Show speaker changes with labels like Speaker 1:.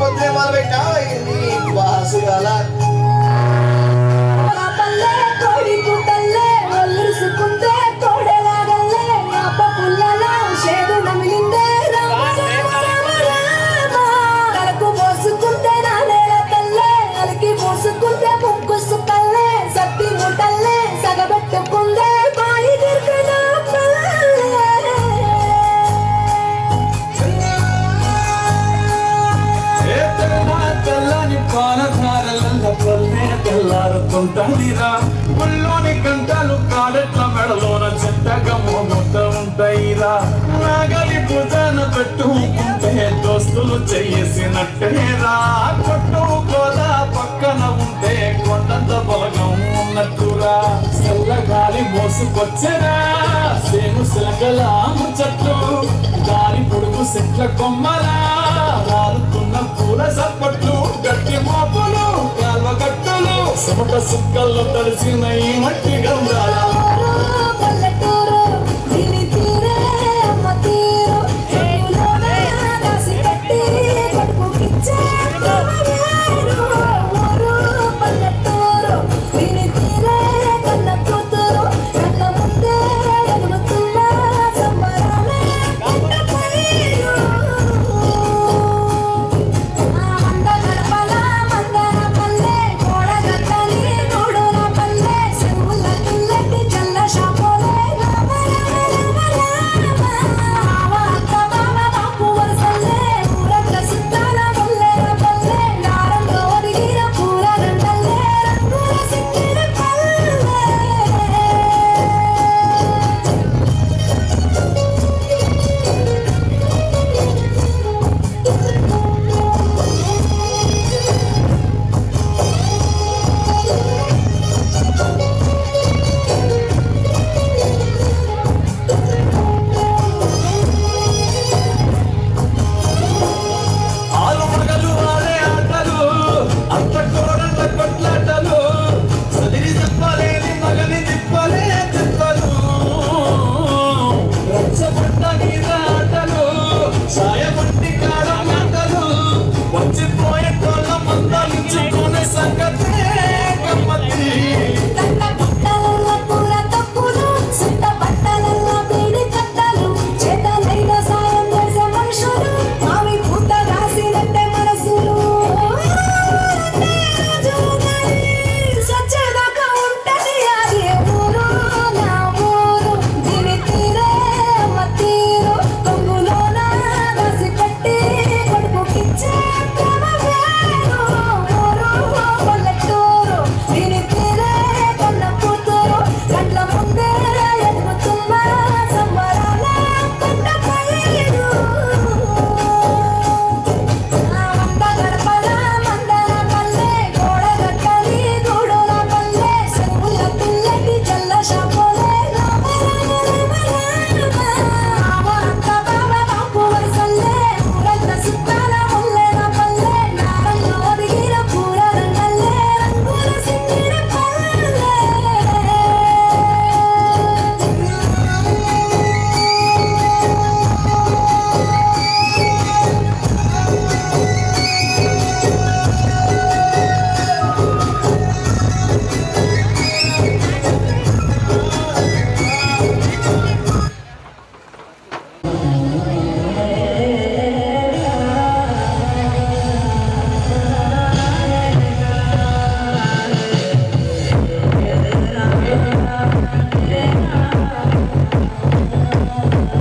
Speaker 1: పొద్దునే మొదలు పెట్టాలి బాసుగాల
Speaker 2: తెల్లారుతుంటదిరా ముల్లోని గంటలు కాడెట్ల మెడలోన చెట్టగా మోగుతూ ఉంటాయిరా నాగలి భుజాన పెట్టుకుంటే దోస్తులు చేసినట్టేరా కొట్టుకోదా పక్కన ఉంటే కొండంత బలగం ఉన్నట్టురా చల్లగాలి మోసుకొచ్చరా సేను శిలకల ముచ్చట్లు గాలి పొడుగు చెట్ల కొమ్మరా రాలుతున్న పూల సప్పట్లు గట్టి మోపులు కాల్వ గట్టులు చెమట సుక్కల్లో తడిసిన ఈ మట్టి గంధాల